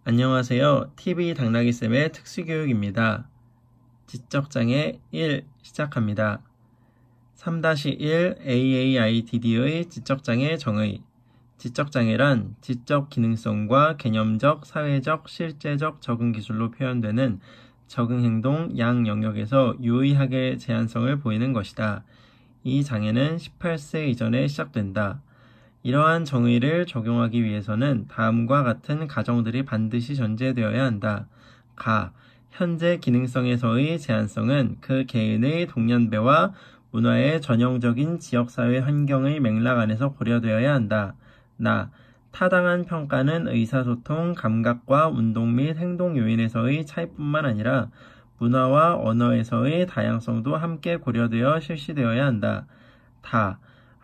안녕하세요. TV 당나귀쌤의 특수교육입니다. 지적장애 1 시작합니다. 3-1 AAIDD의 지적장애 정의. 지적장애란 지적 기능성과 개념적, 사회적, 실제적 적응 기술로 표현되는 적응행동 양 영역에서 유의하게 제한성을 보이는 것이다. 이 장애는 18세 이전에 시작된다. 이러한 정의를 적용하기 위해서는 다음과 같은 가정들이 반드시 전제되어야 한다. 현재 기능성에서의 제한성은 그 개인의 동년배와 문화의 전형적인 지역사회 환경의 맥락 안에서 고려되어야 한다. 타당한 평가는 의사소통, 감각과 운동 및 행동 요인에서의 차이뿐만 아니라 문화와 언어에서의 다양성도 함께 고려되어 실시되어야 한다.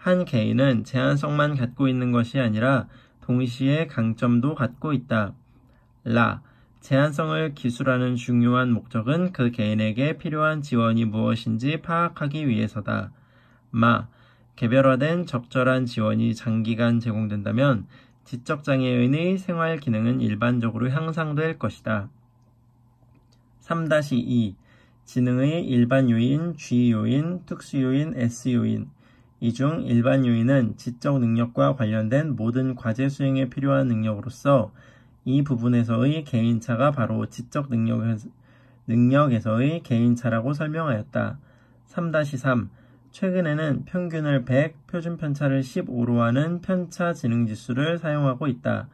한 개인은 제한성만 갖고 있는 것이 아니라 동시에 강점도 갖고 있다. 제한성을 기술하는 중요한 목적은 그 개인에게 필요한 지원이 무엇인지 파악하기 위해서다. 개별화된 적절한 지원이 장기간 제공된다면 지적장애인의 생활 기능은 일반적으로 향상될 것이다. 3-2 지능의 일반 요인, G 요인, 특수 요인, S 요인. 이 중 일반 요인은 지적 능력과 관련된 모든 과제 수행에 필요한 능력으로서 이 부분에서의 개인차가 바로 지적 능력에서의 개인차라고 설명하였다. 3-3 최근에는 평균을 100, 표준 편차를 15로 하는 편차 지능 지수를 사용하고 있다.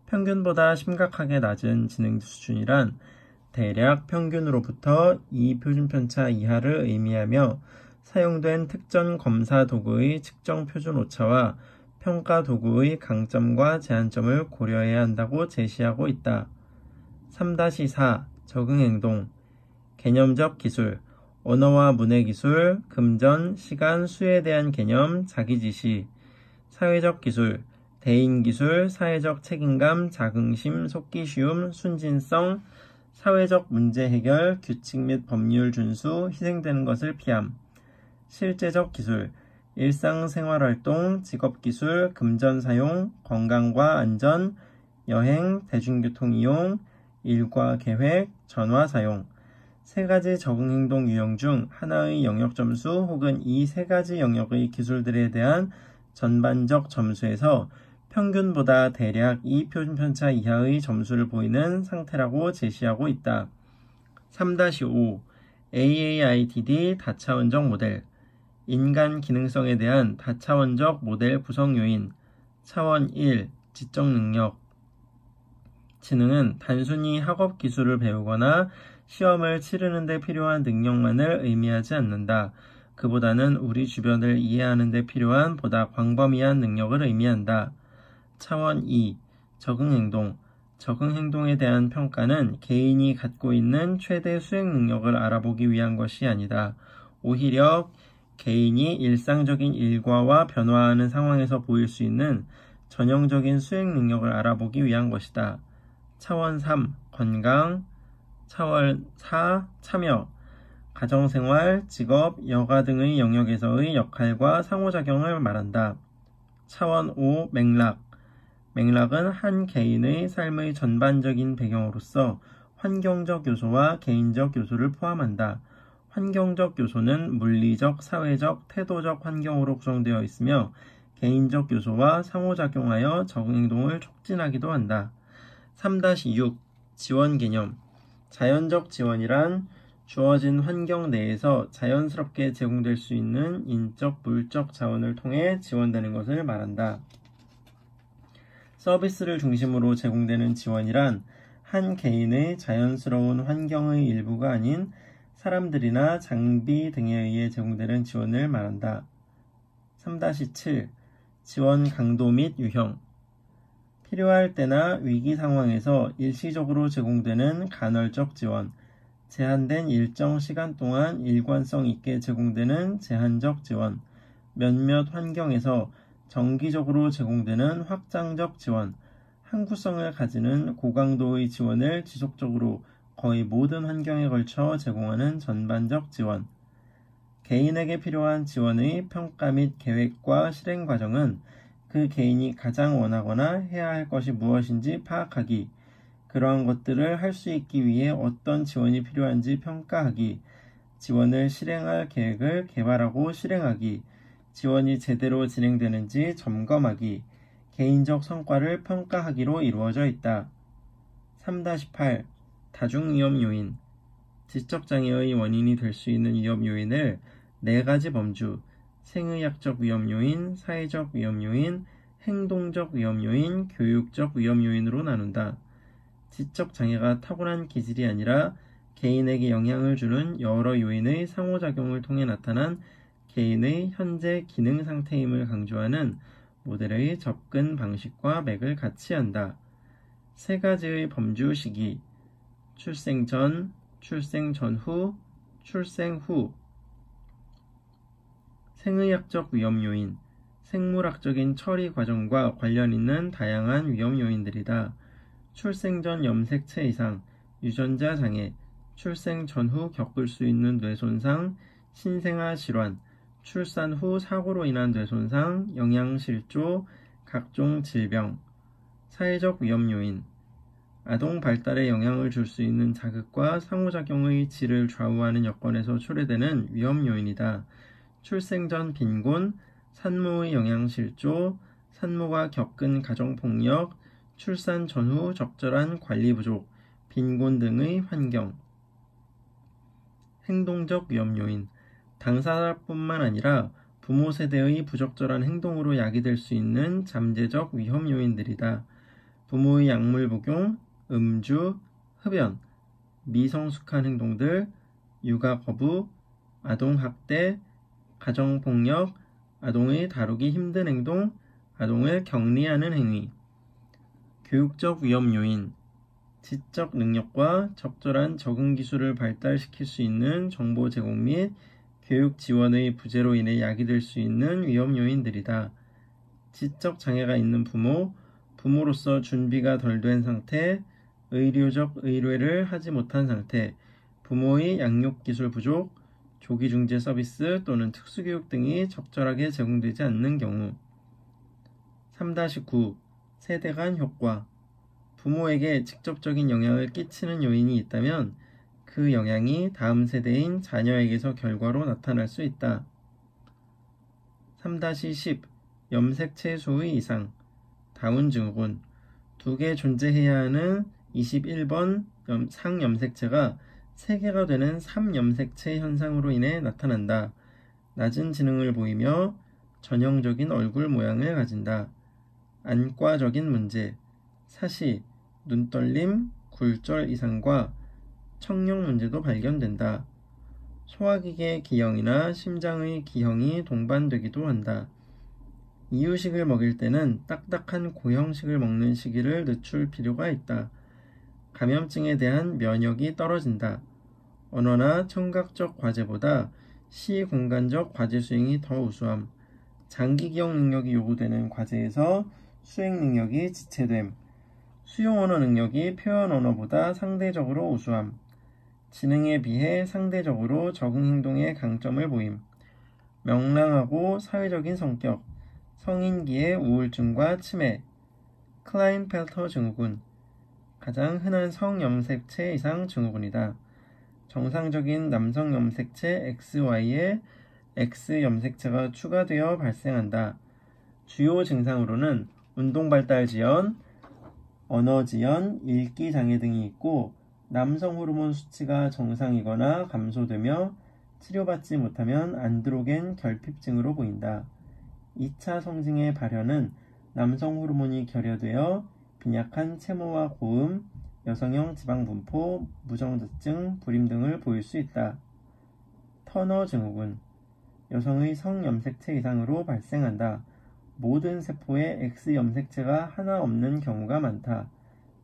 평균보다 심각하게 낮은 지능 수준이란 대략 평균으로부터 2표준 편차 이하를 의미하며 사용된 특정 검사 도구의 측정 표준 오차와 평가 도구의 강점과 제한점을 고려해야 한다고 제시하고 있다. 3-4 적응행동 개념적 기술 언어와 문해 기술, 금전, 시간, 수에 대한 개념, 자기지시 사회적 기술 대인 기술, 사회적 책임감, 자긍심, 속기 쉬움, 순진성 사회적 문제 해결, 규칙 및 법률 준수, 희생되는 것을 피함 실제적 기술, 일상생활활동, 직업기술, 금전 사용, 건강과 안전, 여행, 대중교통 이용, 일과 계획, 전화 사용. 세 가지 적응행동 유형 중 하나의 영역 점수 혹은 이 세 가지 영역의 기술들에 대한 전반적 점수에서 평균보다 대략 2표준 편차 이하의 점수를 보이는 상태라고 제시하고 있다. 3-5 AAIDD 다차원적 모델 인간 기능성에 대한 다차원적 모델 구성 요인 차원 1. 지적 능력 지능은 단순히 학업 기술을 배우거나 시험을 치르는 데 필요한 능력만을 의미하지 않는다. 그보다는 우리 주변을 이해하는 데 필요한 보다 광범위한 능력을 의미한다. 차원 2. 적응행동 적응행동에 대한 평가는 개인이 갖고 있는 최대 수행 능력을 알아보기 위한 것이 아니다. 오히려 개인이 일상적인 일과와 변화하는 상황에서 보일 수 있는 전형적인 수행 능력을 알아보기 위한 것이다. 차원 3. 건강 차원 4. 참여 가정생활, 직업, 여가 등의 영역에서의 역할과 상호작용을 말한다. 차원 5. 맥락은 한 개인의 삶의 전반적인 배경으로서 환경적 요소와 개인적 요소를 포함한다. 환경적 요소는 물리적, 사회적, 태도적 환경으로 구성되어 있으며 개인적 요소와 상호작용하여 적응행동을 촉진하기도 한다. 3-6 지원 개념 자연적 지원이란 주어진 환경 내에서 자연스럽게 제공될 수 있는 인적, 물적 자원을 통해 지원되는 것을 말한다. 서비스를 중심으로 제공되는 지원이란 한 개인의 자연스러운 환경의 일부가 아닌 사람들이나 장비 등에 의해 제공되는 지원을 말한다. 3-7 지원 강도 및 유형 필요할 때나 위기 상황에서 일시적으로 제공되는 간헐적 지원 제한된 일정 시간 동안 일관성 있게 제공되는 제한적 지원 몇몇 환경에서 정기적으로 제공되는 확장적 지원 항구성을 가지는 고강도의 지원을 지속적으로 거의 모든 환경에 걸쳐 제공하는 전반적 지원 개인에게 필요한 지원의 평가 및 계획과 실행 과정은 그 개인이 가장 원하거나 해야 할 것이 무엇인지 파악하기, 그러한 것들을 할 수 있기 위해 어떤 지원이 필요한지 평가하기, 지원을 실행할 계획을 개발하고 실행하기, 지원이 제대로 진행되는지 점검하기, 개인적 성과를 평가하기로 이루어져 있다. 3-8. 다중위험 요인. 지적장애의 원인이 될 수 있는 위험 요인을 4가지 범주, 생의학적 위험 요인, 사회적 위험 요인, 행동적 위험 요인, 교육적 위험 요인으로 나눈다. 지적장애가 타고난 기질이 아니라 개인에게 영향을 주는 여러 요인의 상호작용을 통해 나타난 개인의 현재 기능 상태임을 강조하는 모델의 접근 방식과 맥을 같이 한다. 3가지의 범주 시기, 출생 전, 출생 전후, 출생 후. 생의학적 위험 요인, 생물학적인 처리 과정과 관련 있는 다양한 위험 요인들이다. 출생 전 염색체 이상, 유전자 장애, 출생 전후 겪을 수 있는 뇌손상, 신생아 질환, 출산 후 사고로 인한 뇌손상, 영양실조, 각종 질병. 사회적 위험 요인, 아동 발달에 영향을 줄 수 있는 자극과 상호작용의 질을 좌우하는 여건에서 초래되는 위험 요인이다. 출생 전 빈곤, 산모의 영양실조, 산모가 겪은 가정폭력, 출산 전후 적절한 관리 부족, 빈곤 등의 환경. 행동적 위험 요인, 당사자뿐만 아니라 부모 세대의 부적절한 행동으로 야기될 수 있는 잠재적 위험 요인들이다. 부모의 약물 복용, 음주, 흡연, 미성숙한 행동들, 육아 거부, 아동학대, 가정폭력, 아동의 다루기 힘든 행동, 아동을 격리하는 행위. 교육적 위험 요인, 지적 능력과 적절한 적응 기술을 발달시킬 수 있는 정보 제공 및 교육 지원의 부재로 인해 야기될 수 있는 위험 요인들이다. 지적 장애가 있는 부모, 부모로서 준비가 덜 된 상태, 의료적 의뢰를 하지 못한 상태, 부모의 양육 기술 부족, 조기 중재 서비스 또는 특수교육 등이 적절하게 제공되지 않는 경우. 3-9. 세대 간 효과. 부모에게 직접적인 영향을 끼치는 요인이 있다면 그 영향이 다음 세대인 자녀에게서 결과로 나타날 수 있다. 3-10. 염색체 수의 이상. 다운 증후군. 2개 존재해야 하는 21번 상염색체가 3개가 되는 3염색체 현상으로 인해 나타난다. 낮은 지능을 보이며 전형적인 얼굴 모양을 가진다. 안과적인 문제, 사시, 눈떨림, 굴절 이상과 청력 문제도 발견된다. 소화기계 기형이나 심장의 기형이 동반되기도 한다. 이유식을 먹일 때는 딱딱한 고형식을 먹는 시기를 늦출 필요가 있다. 감염증에 대한 면역이 떨어진다. 언어나 청각적 과제보다 시공간적 과제 수행이 더 우수함. 장기 기억 능력이 요구되는 과제에서 수행 능력이 지체됨. 수용 언어 능력이 표현 언어보다 상대적으로 우수함. 지능에 비해 상대적으로 적응 행동에 강점을 보임. 명랑하고 사회적인 성격. 성인기의 우울증과 치매. 클라인펠터 증후군. 가장 흔한 성염색체 이상 증후군이다. 정상적인 남성 염색체 XY에 X염색체가 추가되어 발생한다. 주요 증상으로는 운동발달지연, 언어지연, 읽기장애 등이 있고 남성 호르몬 수치가 정상이거나 감소되며 치료받지 못하면 안드로겐 결핍증으로 보인다. 2차 성징의 발현은 남성 호르몬이 결여되어 빈약한 채모와 고음, 여성형 지방분포, 무정자증, 불임 등을 보일 수 있다. 터너 증후군. 여성의 성염색체 이상으로 발생한다. 모든 세포에 X염색체가 하나 없는 경우가 많다.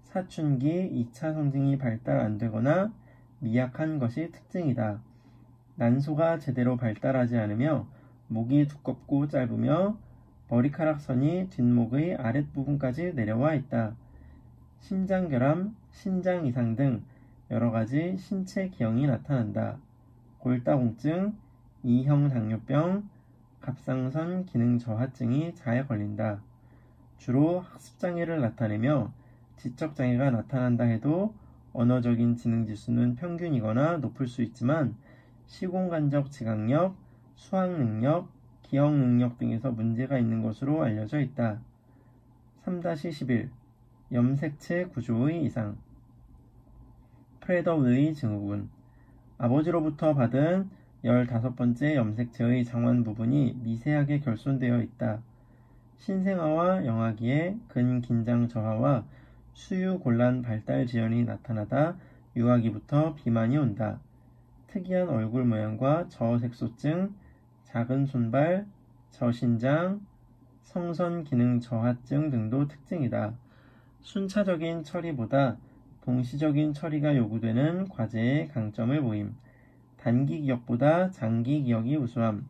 사춘기 2차 성징이 발달 안 되거나 미약한 것이 특징이다. 난소가 제대로 발달하지 않으며 목이 두껍고 짧으며 머리카락선이 뒷목의 아랫부분까지 내려와 있다. 심장결함, 신장 이상 등 여러가지 신체 기형이 나타난다. 골다공증, 2형 당뇨병, 갑상선 기능 저하증이 잘 걸린다. 주로 학습장애를 나타내며 지적장애가 나타난다 해도 언어적인 지능지수는 평균이거나 높을 수 있지만 시공간적 지각력, 수학능력, 기억능력 등에서 문제가 있는 것으로 알려져 있다. 3-11 염색체 구조의 이상 프레더-윌리 증후군 아버지로부터 받은 15번째 염색체의 장완 부분이 미세하게 결손되어 있다. 신생아와 영아기에 근긴장 저하와 수유곤란 발달 지연이 나타나다 유아기부터 비만이 온다. 특이한 얼굴 모양과 저색소증, 작은 손발, 저신장, 성선 기능 저하증 등도 특징이다. 순차적인 처리보다 동시적인 처리가 요구되는 과제의 강점을 보임. 단기 기억보다 장기 기억이 우수함.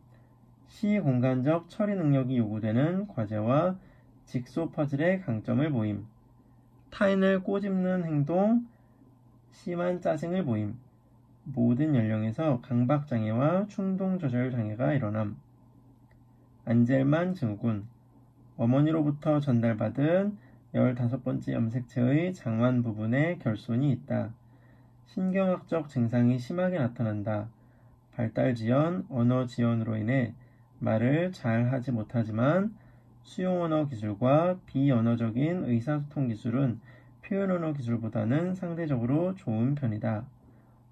시공간적 처리 능력이 요구되는 과제와 직소 퍼즐의 강점을 보임. 타인을 꼬집는 행동, 심한 짜증을 보임. 모든 연령에서 강박장애와 충동조절장애가 일어남. 안젤만 증후군 어머니로부터 전달받은 15번째 염색체의 장완 부분에 결손이 있다. 신경학적 증상이 심하게 나타난다. 발달 지연, 언어 지연으로 인해 말을 잘 하지 못하지만 수용언어 기술과 비언어적인 의사소통 기술은 표현언어 기술보다는 상대적으로 좋은 편이다.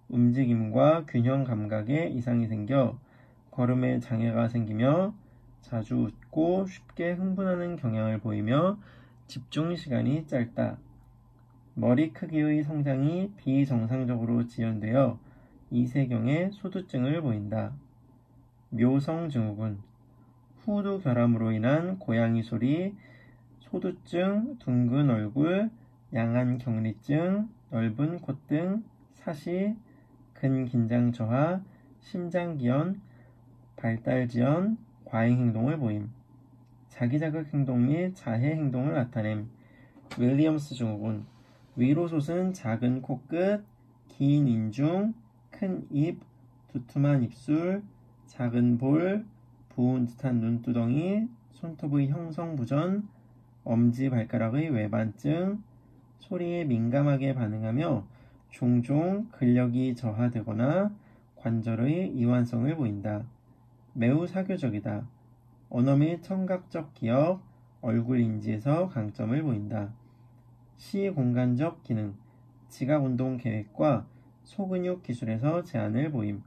움직임과 균형 감각에 이상이 생겨 걸음에 장애가 생기며 자주 웃고 쉽게 흥분하는 경향을 보이며 집중 시간이 짧다. 머리 크기의 성장이 비정상적으로 지연되어 이세경의 소두증을 보인다. 묘성 증후군 후두 결함으로 인한 고양이 소리, 소두증, 둥근 얼굴, 양한 경리증, 넓은 콧등, 사시, 근긴장 저하, 심장기연, 발달지연, 과잉행동을 보임. 자기자극 행동 및 자해 행동을 나타냄. 윌리엄스 증후군 위로 솟은 작은 코끝, 긴 인중, 큰 입, 두툼한 입술, 작은 볼, 부은 듯한 눈두덩이, 손톱의 형성 부전, 엄지발가락의 외반증, 소리에 민감하게 반응하며 종종 근력이 저하되거나 관절의 이완성을 보인다. 매우 사교적이다. 언어 및 청각적 기억, 얼굴 인지에서 강점을 보인다. 시공간적 기능, 지각운동 계획과 소근육 기술에서 제한을 보임.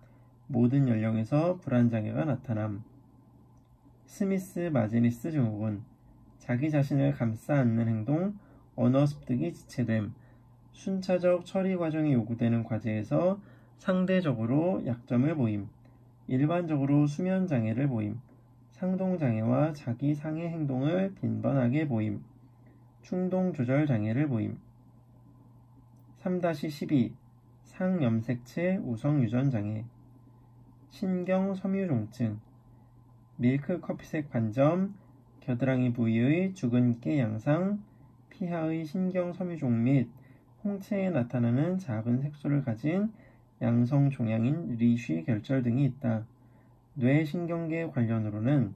모든 연령에서 불안장애가 나타남. 스미스 마지니스 증후군 자기 자신을 감싸 안는 행동, 언어 습득이 지체됨. 순차적 처리 과정이 요구되는 과제에서 상대적으로 약점을 보임. 일반적으로 수면장애를 보임. 상동장애와 자기 상해 행동을 빈번하게 보임. 충동조절장애를 보임. 3-12 상염색체 우성유전장애 신경섬유종증 밀크 커피색 반점, 겨드랑이 부위의 주근깨 양상, 피하의 신경섬유종 및 홍채에 나타나는 작은 색소를 가진 양성 종양인 리쉬 결절 등이 있다. 뇌신경계 관련으로는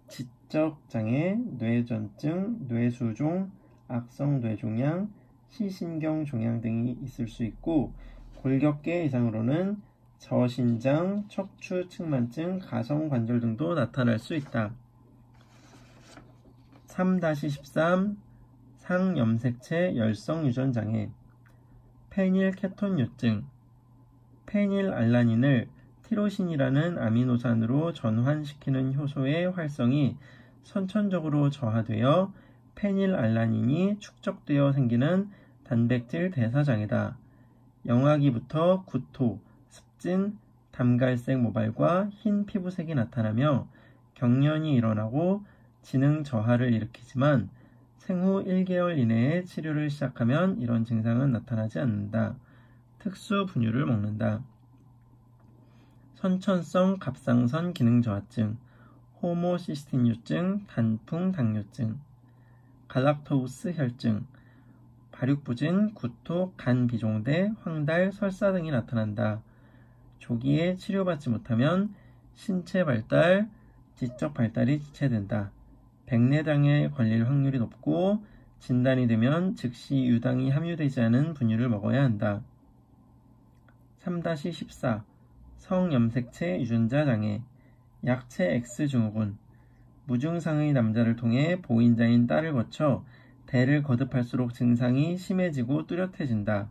지적장애, 뇌전증, 뇌수종, 악성 뇌종양, 시신경종양 등이 있을 수 있고 골격계 이상으로는 저신장, 척추 측만증, 가성관절 등도 나타날 수 있다. 3-13 상염색체 열성유전장애 페닐케톤요증 페닐알라닌을 티로신이라는 아미노산으로 전환시키는 효소의 활성이 선천적으로 저하되어 페닐알라닌이 축적되어 생기는 단백질 대사장애다. 영아기부터 구토, 습진, 담갈색 모발과 흰 피부색이 나타나며 경련이 일어나고 지능 저하를 일으키지만 생후 1개월 이내에 치료를 시작하면 이런 증상은 나타나지 않는다. 특수 분유를 먹는다. 선천성 갑상선 기능 저하증, 호모시스틴유증, 단풍 당뇨증, 갈락토우스 혈증, 발육부진, 구토, 간 비종대, 황달, 설사 등이 나타난다. 조기에 치료받지 못하면 신체 발달, 지적 발달이 지체된다. 백내장애에 걸릴 확률이 높고 진단이 되면 즉시 유당이 함유되지 않은 분유를 먹어야 한다. 3-14 성염색체 유전자 장애 약체 X증후군 무증상의 남자를 통해 보인자인 딸을 거쳐 대를 거듭할수록 증상이 심해지고 뚜렷해진다.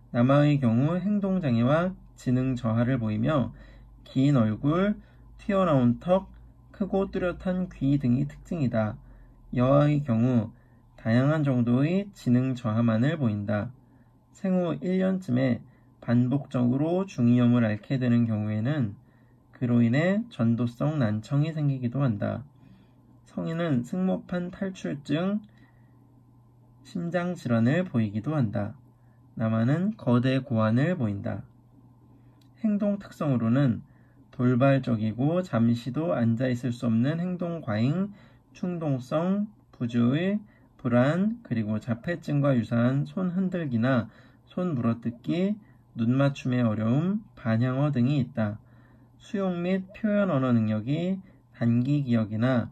남아의 경우 행동장애와 지능 저하를 보이며 긴 얼굴, 튀어나온 턱, 크고 뚜렷한 귀 등이 특징이다. 여아의 경우 다양한 정도의 지능 저하만을 보인다. 생후 1년쯤에 반복적으로 중이염을 앓게 되는 경우에는 그로 인해 전도성 난청이 생기기도 한다. 성인은 승모판 탈출증, 심장질환을 보이기도 한다. 남아는 거대 고환을 보인다. 행동 특성으로는 돌발적이고 잠시도 앉아있을 수 없는 행동 과잉, 충동성, 부주의, 불안, 그리고 자폐증과 유사한 손 흔들기나 손 물어뜯기, 눈 맞춤의 어려움, 반향어 등이 있다. 수용 및 표현 언어 능력이 단기 기억이나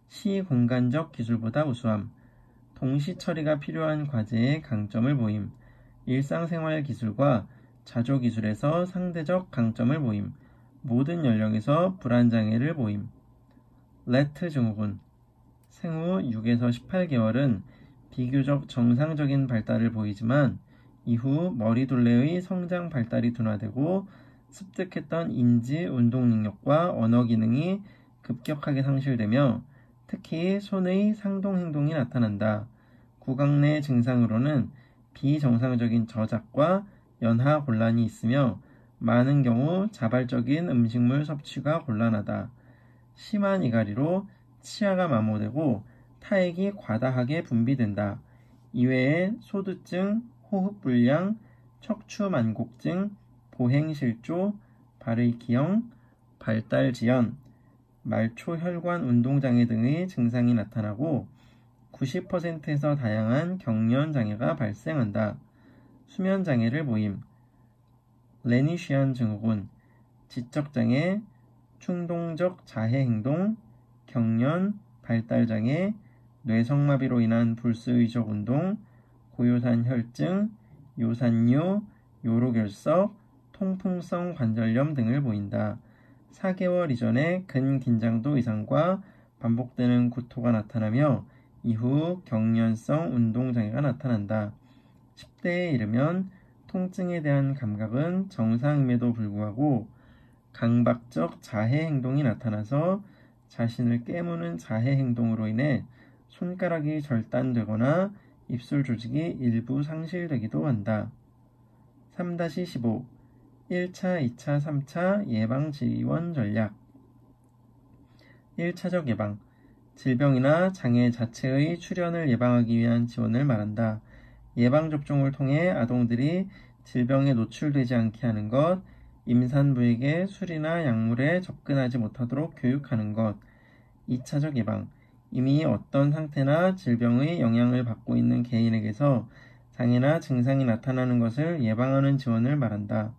시공간적 기술보다 우수함, 동시 처리가 필요한 과제의 강점을 보임, 일상생활 기술과 자조 기술에서 상대적 강점을 보임, 모든 연령에서 불안장애를 보임. 레트 증후군 생후 6에서 18개월은 비교적 정상적인 발달을 보이지만 이후 머리둘레의 성장 발달이 둔화되고 습득했던 인지, 운동 능력과 언어 기능이 급격하게 상실되며 특히 손의 상동 행동이 나타난다. 구강 내 증상으로는 비정상적인 저작과 연하 곤란이 있으며 많은 경우 자발적인 음식물 섭취가 곤란하다. 심한 이갈이로 치아가 마모되고 타액이 과다하게 분비된다. 이외에 소두증, 호흡불량, 척추만곡증, 보행실조, 발의 기형, 발달지연, 말초혈관 운동장애 등의 증상이 나타나고 90%에서 다양한 경련장애가 발생한다. 수면장애를 보임, 레니쉬안 증후군, 지적장애, 충동적 자해행동, 경련, 발달장애, 뇌성마비로 인한 불수의적 운동, 고요산 혈증, 요산요, 요로결석, 통풍성 관절염 등을 보인다. 4개월 이전에 근긴장도 이상과 반복되는 구토가 나타나며 이후 경련성 운동장애가 나타난다. 10대에 이르면 통증에 대한 감각은 정상임에도 불구하고 강박적 자해 행동이 나타나서 자신을 깨무는 자해 행동으로 인해 손가락이 절단되거나 입술 조직이 일부 상실되기도 한다. 3-15 1차, 2차, 3차 예방지원 전략 1차적 예방 질병이나 장애 자체의 출현을 예방하기 위한 지원을 말한다. 예방접종을 통해 아동들이 질병에 노출되지 않게 하는 것, 임산부에게 술이나 약물에 접근하지 못하도록 교육하는 것. 2차적 예방 이미 어떤 상태나 질병의 영향을 받고 있는 개인에게서 장애나 증상이 나타나는 것을 예방하는 지원을 말한다.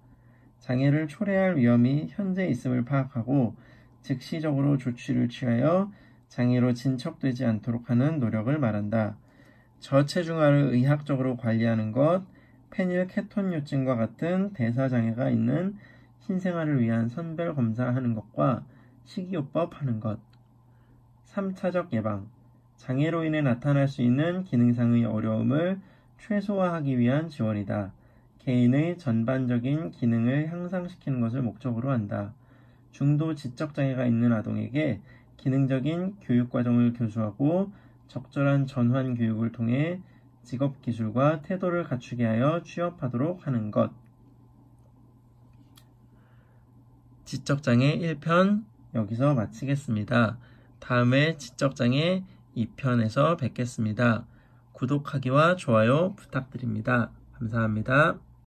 장애를 초래할 위험이 현재 있음을 파악하고 즉시적으로 조치를 취하여 장애로 진척되지 않도록 하는 노력을 말한다. 저체중아를 의학적으로 관리하는 것, 페닐케톤요증과 같은 대사장애가 있는 신생아를 위한 선별검사하는 것과 식이요법 하는 것. 3차적 예방 장애로 인해 나타날 수 있는 기능상의 어려움을 최소화하기 위한 지원이다. 개인의 전반적인 기능을 향상시키는 것을 목적으로 한다. 중도 지적장애가 있는 아동에게 기능적인 교육과정을 교수하고 적절한 전환 교육을 통해 직업기술과 태도를 갖추게 하여 취업하도록 하는 것. 지적장애 1편 여기서 마치겠습니다. 다음에 지적장애 2편에서 뵙겠습니다. 구독하기와 좋아요 부탁드립니다. 감사합니다.